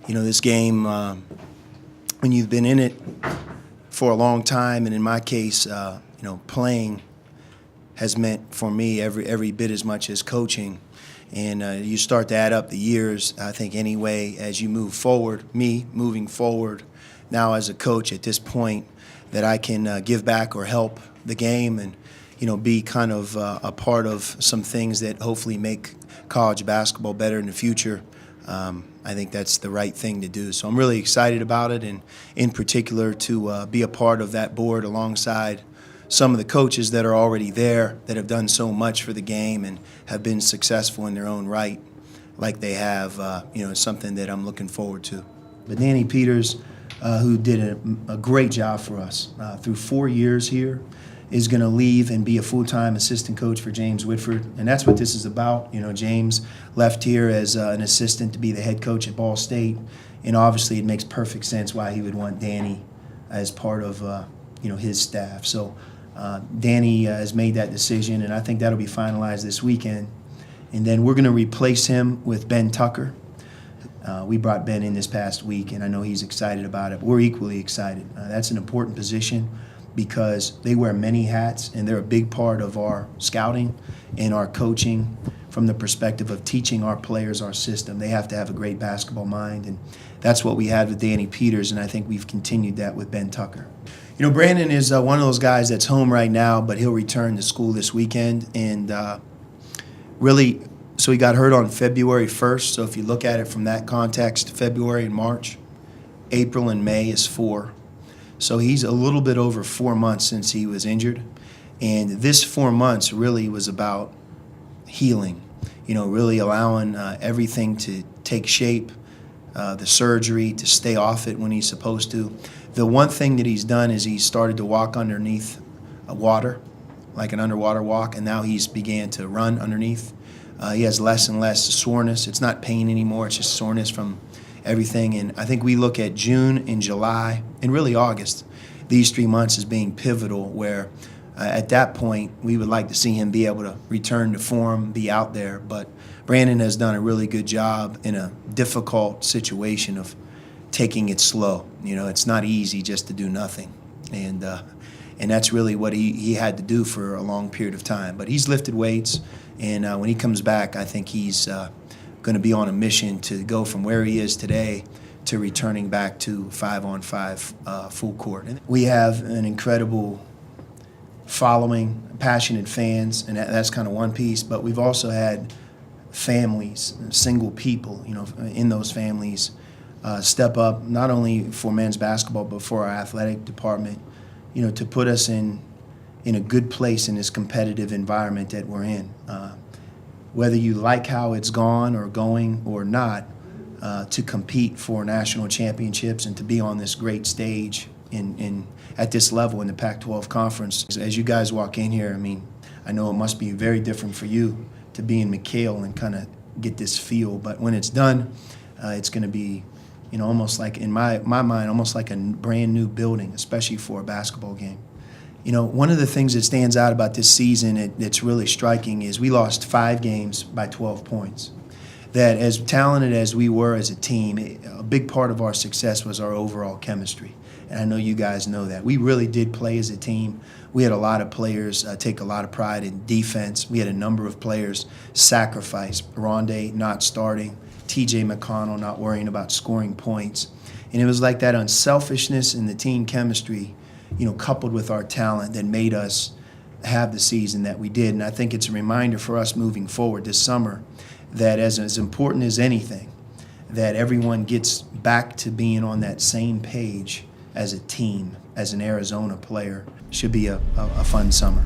This game, when you've been in it for a long time, and in my case, playing has meant for me every bit as much as coaching. And you start to add up the years, I think, anyway, as you move forward, me moving forward now as a coach at this point, that I can give back or help the game and, be kind of a part of some things that hopefully make college basketball better in the future. I think that's the right thing to do. So I'm really excited about it, and in particular to be a part of that board alongside some of the coaches that are already there that have done so much for the game and have been successful in their own right like they have. It's something that I'm looking forward to. But Danny Peters, who did a great job for us through 4 years here, is going to leave and be a full-time assistant coach for James Whitford, and that's what this is about. James left here as an assistant to be the head coach at Ball State, and obviously it makes perfect sense why he would want Danny as part of his staff. So Danny has made that decision, and I think that'll be finalized this weekend. And then we're going to replace him with Ben Tucker. We brought Ben in this past week, and I know he's excited about it. But we're equally excited. That's an important position because they wear many hats, and they're a big part of our scouting and our coaching from the perspective of teaching our players our system. They have to have a great basketball mind, and that's what we had with Danny Peters, and I think we've continued that with Ben Tucker. Brandon is one of those guys that's home right now, but he'll return to school this weekend, and so he got hurt on February 1st, so if you look at it from that context, February and March, April and May is 4. So he's a little bit over 4 months since he was injured, and this 4 months really was about healing, really allowing everything to take shape, the surgery, to stay off it when he's supposed to. The one thing that he's done is he's started to walk underneath water, like an underwater walk, and now he's began to run underneath. He has less and less soreness. It's not pain anymore, it's just soreness from everything. And I think we look at June and July and really August, these 3 months as being pivotal, where at that point we would like to see him be able to return to form, be out there. But Brandon has done a really good job in a difficult situation of taking it slow. It's not easy just to do nothing. And that's really what he had to do for a long period of time. But he's lifted weights, and when he comes back, I think he's going to be on a mission to go from where he is today to returning back to 5-on-5 full court. And we have an incredible following, passionate fans, and that's kind of one piece. But we've also had families, single people, in those families step up, not only for men's basketball but for our athletic department, to put us in a good place in this competitive environment that we're in. Whether you like how it's gone or going or not, to compete for national championships and to be on this great stage at this level in the Pac-12 conference. As you guys walk in here, I know it must be very different for you to be in McHale and kind of get this feel, but when it's done, it's going to be almost like, in my mind, almost like a brand new building, especially for a basketball game. One of the things that stands out about this season that's really striking is we lost 5 games by 12 points. That as talented as we were as a team, a big part of our success was our overall chemistry. And I know you guys know that. We really did play as a team. We had a lot of players take a lot of pride in defense. We had a number of players sacrifice. Rondé not starting, TJ McConnell not worrying about scoring points. And it was like that unselfishness in the team chemistry, coupled with our talent, that made us have the season that we did. And I think it's a reminder for us moving forward this summer that as important as anything, that everyone gets back to being on that same page as a team, as an Arizona player. Should be a fun summer.